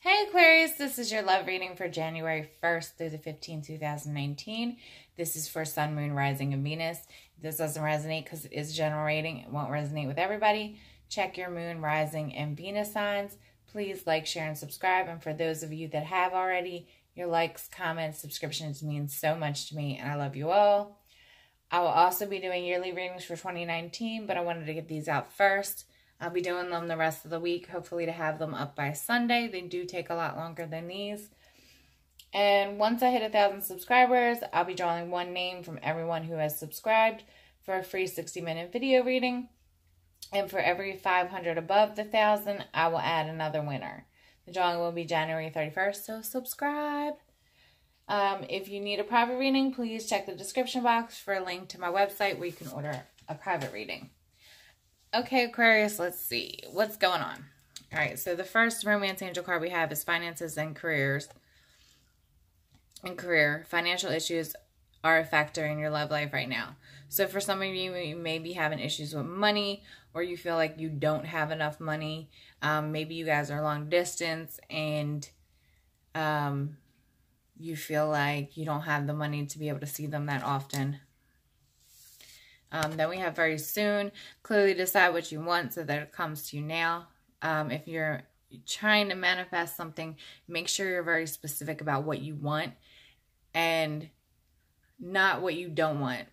Hey Aquarius, this is your love reading for January 1st through the 15th, 2019. This is for Sun, Moon, Rising, and Venus. If this doesn't resonate because it is general rating, it won't resonate with everybody. Check your Moon, Rising, and Venus signs. Please like, share, and subscribe. And for those of you that have already, your likes, comments, subscriptions mean so much to me, and I love you all. I will also be doing yearly readings for 2019, but I wanted to get these out first. I'll be doing them the rest of the week, hopefully to have them up by Sunday. They do take a lot longer than these. And once I hit 1,000 subscribers, I'll be drawing one name from everyone who has subscribed for a free 60-minute video reading. And for every 500 above the 1,000, I will add another winner. The drawing will be January 31st, so subscribe. If you need a private reading, please check the description box for a link to my website where you can order a private reading. Okay, Aquarius, let's see. What's going on? All right, so the first romance angel card we have is finances and careers. In career, financial issues are a factor in your love life right now. So for some of you, you may be having issues with money, or you feel like you don't have enough money. Maybe you guys are long distance and you feel like you don't have the money to be able to see them that often. Then we have very soon. Clearly decide what you want so that it comes to you now. If you're trying to manifest something, make sure you're very specific about what you want and not what you don't want.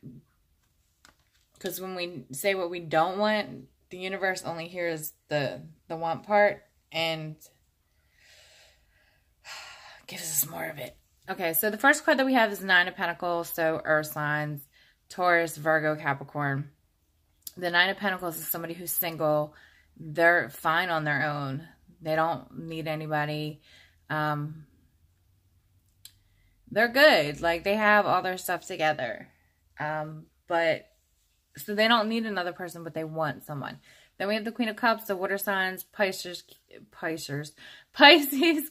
Because when we say what we don't want, the universe only hears the want part and gives us more of it. Okay, so the first card that we have is Nine of Pentacles, so Earth signs. Taurus, Virgo, Capricorn. The Nine of Pentacles is somebody who's single. They're fine on their own. They don't need anybody. They're good. Like, they have all their stuff together. So they don't need another person, but they want someone. Then we have the Queen of Cups, the water signs, Pisces,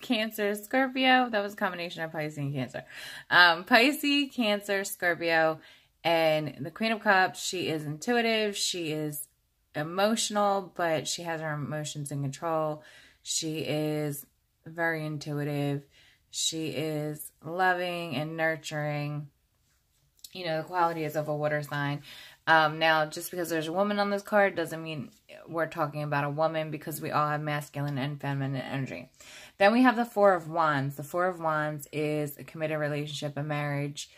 Cancer, Scorpio. That was a combination of Pisces and Cancer. Pisces, Cancer, Scorpio. And the Queen of Cups, she is intuitive, she is emotional, but she has her emotions in control. She is very intuitive. She is loving and nurturing. You know, the qualities of a water sign. Now, just because there's a woman on this card doesn't mean we're talking about a woman, because we all have masculine and feminine energy. Then we have the Four of Wands. The Four of Wands is a committed relationship, a marriage,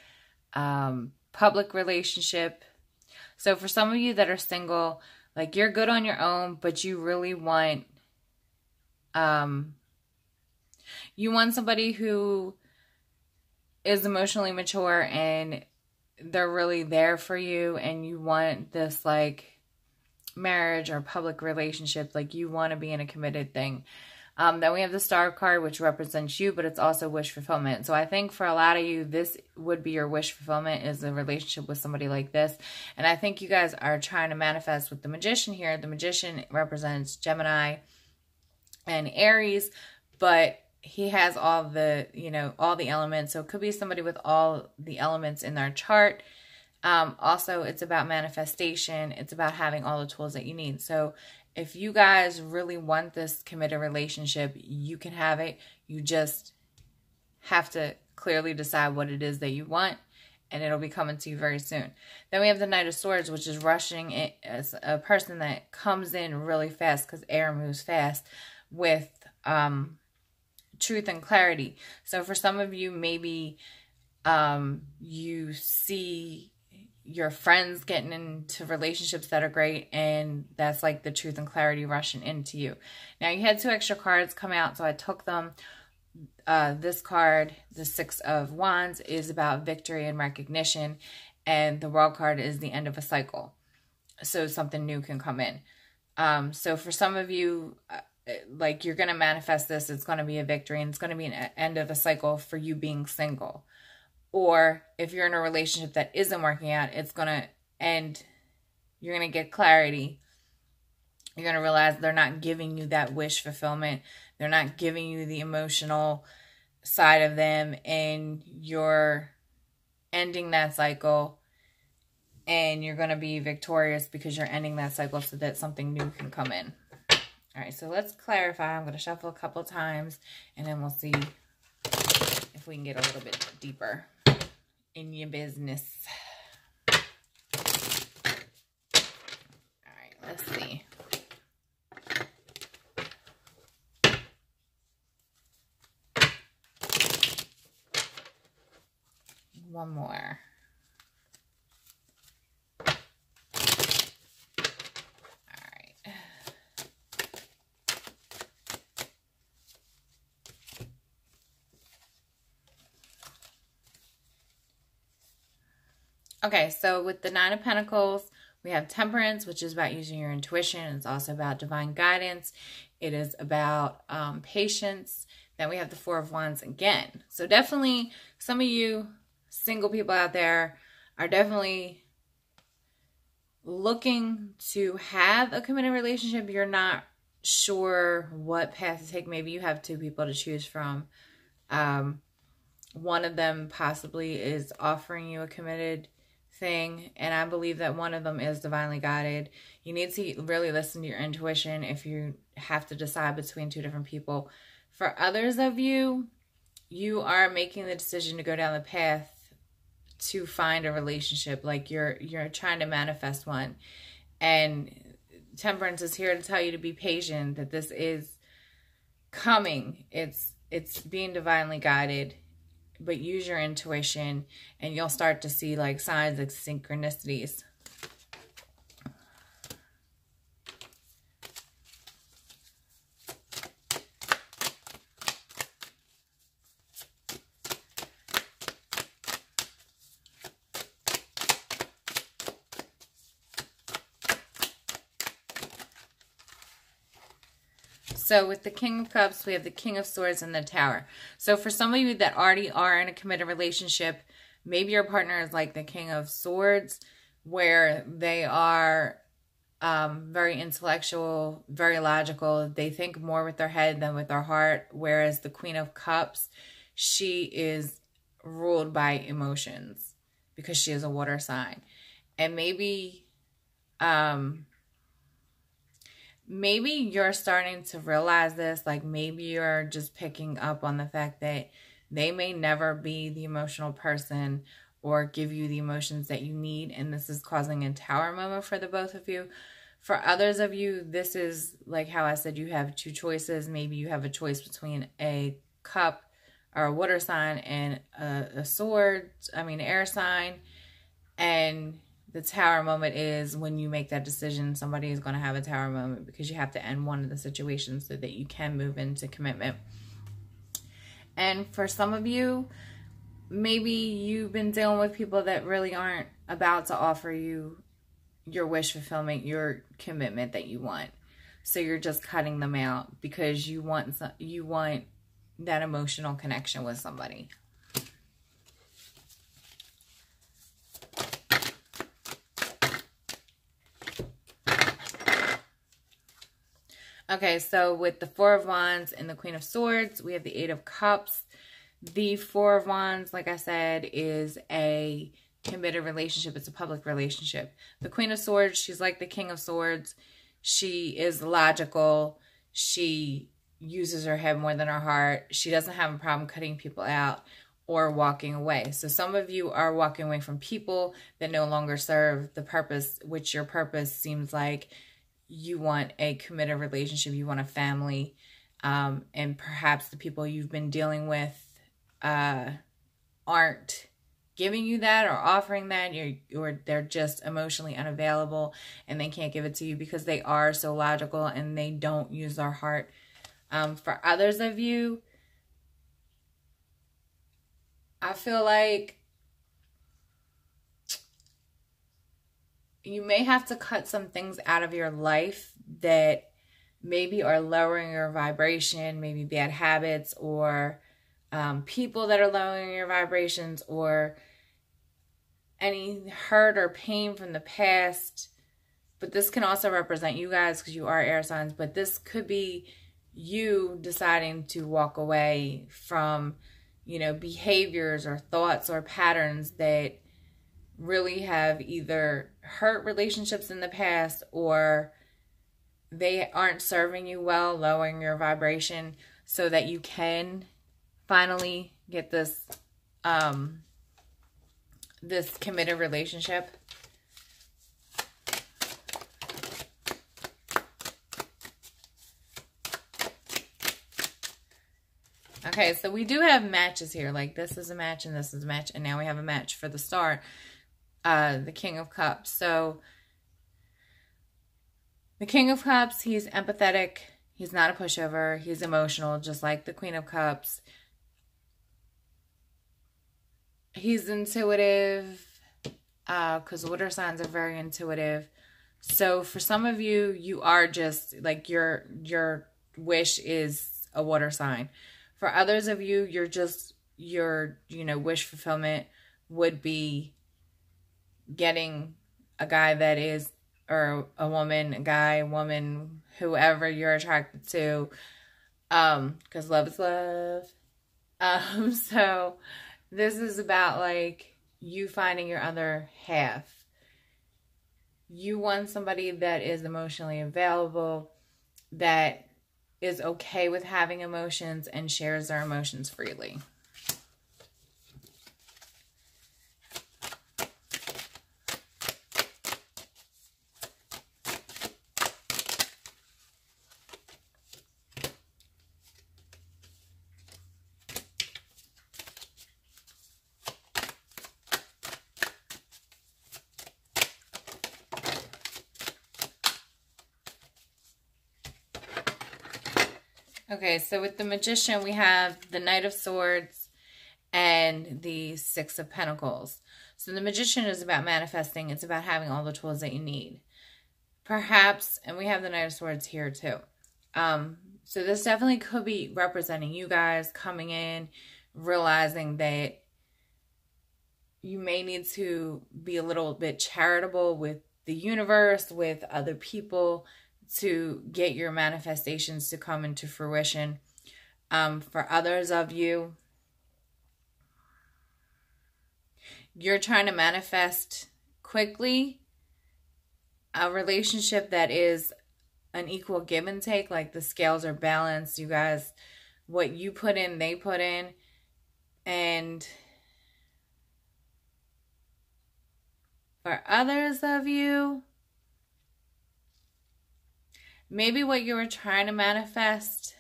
public relationship. So for some of you that are single, like, you're good on your own, but you really want somebody who is emotionally mature and they're really there for you, and you want this, like, marriage or public relationship. Like, you want to be in a committed thing. Then we have the Star card, which represents you, but it's also wish fulfillment. So I think for a lot of you, this would be your wish fulfillment, is a relationship with somebody like this. And I think you guys are trying to manifest with the Magician here. The Magician represents Gemini and Aries, but he has all the, all the elements. So it could be somebody with all the elements in their chart. Also, it's about manifestation. It's about having all the tools that you need. So if you guys really want this committed relationship, you can have it. You just have to clearly decide what it is that you want, and it'll be coming to you very soon. Then we have the Knight of Swords, which is rushing it as a person that comes in really fast, because air moves fast, with truth and clarity. So for some of you, maybe you see your friends getting into relationships that are great, and that's like the truth and clarity rushing into you. Now, you had two extra cards come out, so I took them. This card, the Six of Wands, is about victory and recognition, and the World card is the end of a cycle. So something new can come in. So for some of you, like, you're going to manifest this. It's going to be a victory, and it's going to be an end of a cycle for you being single. Or if you're in a relationship that isn't working out, it's going to end. You're going to get clarity. You're going to realize they're not giving you that wish fulfillment. They're not giving you the emotional side of them. And you're ending that cycle. And you're going to be victorious because you're ending that cycle so that something new can come in. All right, so let's clarify. I'm going to shuffle a couple times, and then we'll see if we can get a little bit deeper in your business. All right, let's see. One more. Okay, so with the Nine of Pentacles, we have Temperance, which is about using your intuition. It's also about divine guidance. It is about patience. Then we have the Four of Wands again. So definitely some of you single people out there are definitely looking to have a committed relationship. You're not sure what path to take. Maybe you have two people to choose from. One of them possibly is offering you a committed thing, and I believe that one of them is divinely guided. You need to really listen to your intuition if you have to decide between two different people. For others of you, you are making the decision to go down the path to find a relationship. Like you're trying to manifest one, and Temperance is here to tell you to be patient, that this is coming. It's being divinely guided. But use your intuition, and you'll start to see like signs of synchronicities. So with the King of Cups, we have the King of Swords and the Tower. So for some of you that already are in a committed relationship, maybe your partner is like the King of Swords, where they are very intellectual, very logical. They think more with their head than with their heart. Whereas the Queen of Cups, she is ruled by emotions because she is a water sign. And maybe you're starting to realize this, like maybe you're just picking up on the fact that they may never be the emotional person or give you the emotions that you need, and this is causing a tower moment for the both of you. For others of you, this is like how I said, you have two choices. Maybe you have a choice between a cup or a water sign and a sword, air sign, and the tower moment is when you make that decision, somebody is going to have a tower moment because you have to end one of the situations so that you can move into commitment. And for some of you, maybe you've been dealing with people that really aren't about to offer you your wish fulfillment, your commitment that you want. So you're just cutting them out because you want that emotional connection with somebody. Okay, so with the Four of Wands and the Queen of Swords, we have the Eight of Cups. The Four of Wands, like I said, is a committed relationship. It's a public relationship. The Queen of Swords, she's like the King of Swords. She is logical. She uses her head more than her heart. She doesn't have a problem cutting people out or walking away. So some of you are walking away from people that no longer serve the purpose, which your purpose seems like you want a committed relationship, you want a family, and perhaps the people you've been dealing with aren't giving you that or offering that, or they're just emotionally unavailable and they can't give it to you because they are so logical and they don't use their heart. For others of you, I feel like you may have to cut some things out of your life that maybe are lowering your vibration, maybe bad habits or people that are lowering your vibrations, or any hurt or pain from the past. But this can also represent you guys because you are air signs, but this could be you deciding to walk away from, behaviors or thoughts or patterns that really have either hurt relationships in the past or they aren't serving you well, lowering your vibration so that you can finally get this this committed relationship. Okay, so we do have matches here. Like, this is a match and this is a match. And now we have a match for the star, the King of Cups. So, the King of Cups, he's empathetic. He's not a pushover. He's emotional, just like the Queen of Cups. He's intuitive, because water signs are very intuitive. So, for some of you, you are just, like, your wish is a water sign. For others of you, you're just, your, wish fulfillment would be getting a guy that is, or a woman, a guy, woman, whoever you're attracted to, because love is love. So this is about, like, you finding your other half. You want somebody that is emotionally available, that is okay with having emotions and shares their emotions freely. Okay, so with the Magician, we have the Knight of Swords and the Six of Pentacles. So the Magician is about manifesting. It's about having all the tools that you need. Perhaps, and we have the Knight of Swords here too. So this definitely could be representing you guys coming in, realizing that you may need to be a little bit charitable with the universe, with other people, to get your manifestations to come into fruition. For others of you, you're trying to manifest quickly a relationship that is an equal give and take, like the scales are balanced. You guys, what you put in, they put in. And for others of you, maybe what you were trying to manifest,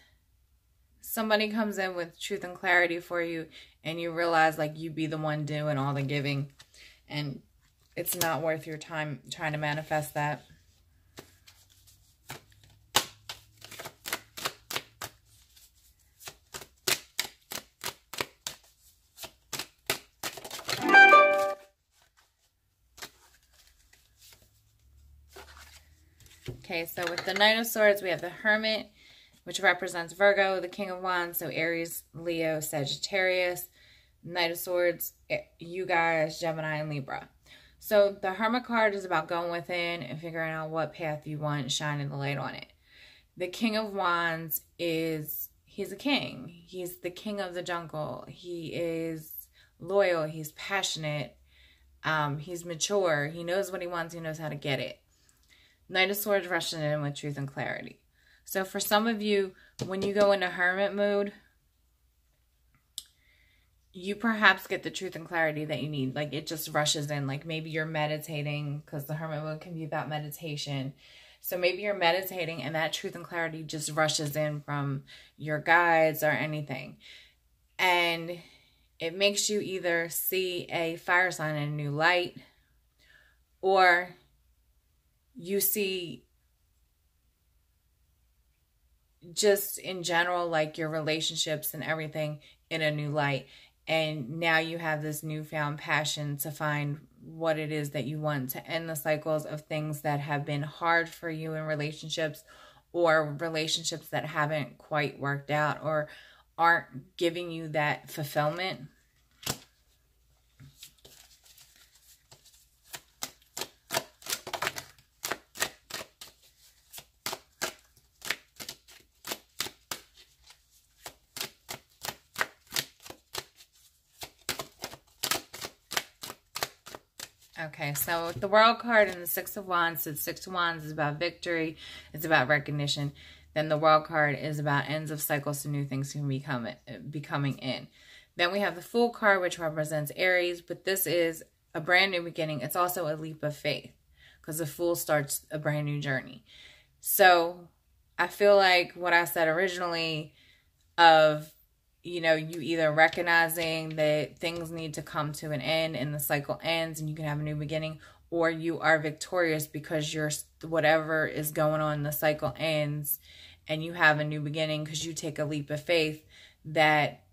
somebody comes in with truth and clarity for you, and you realize, like, you be the one doing all the giving, and it's not worth your time trying to manifest that. Okay, so with the Knight of Swords, we have the Hermit, which represents Virgo, the King of Wands, so Aries, Leo, Sagittarius. Knight of Swords, you guys, Gemini, and Libra. So the Hermit card is about going within and figuring out what path you want, shining the light on it. The King of Wands is, he's a king. He's the king of the jungle. He is loyal. He's passionate. He's mature. He knows what he wants. He knows how to get it. Knight of Swords rushing in with truth and clarity. So for some of you, when you go into hermit mode, you perhaps get the truth and clarity that you need. Like, it just rushes in. Like, maybe you're meditating, because the hermit mode can be about meditation. So maybe you're meditating and that truth and clarity just rushes in from your guides or anything. And it makes you either see a fire sign in a new light, or you see just in general, like, your relationships and everything in a new light. And now you have this newfound passion to find what it is that you want, to end the cycles of things that have been hard for you in relationships, or relationships that haven't quite worked out or aren't giving you that fulfillment. Okay, so the World card and the Six of Wands. So the Six of Wands is about victory. It's about recognition. Then the World card is about ends of cycles, so new things can be coming in. Then we have the Fool card, which represents Aries, but this is a brand new beginning. It's also a leap of faith because the Fool starts a brand new journey. So I feel like what I said originally of, you know, you either recognizing that things need to come to an end and the cycle ends and you can have a new beginning, or you are victorious because you're, whatever is going on, the cycle ends and you have a new beginning because you take a leap of faith that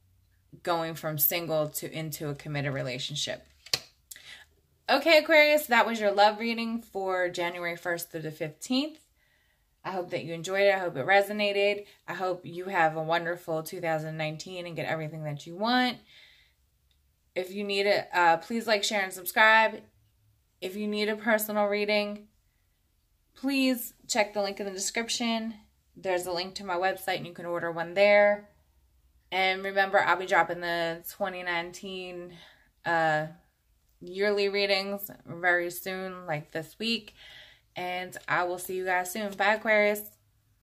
going from single to into a committed relationship. Okay, Aquarius, that was your love reading for January 1st through the 15th. I hope that you enjoyed it. I hope it resonated. I hope you have a wonderful 2019 and get everything that you want. If you need it, please like, share, and subscribe. If you need a personal reading, please check the link in the description. There's a link to my website and you can order one there. And remember, I'll be dropping the 2019 yearly readings very soon, like this week. And I will see you guys soon. Bye, Aquarius.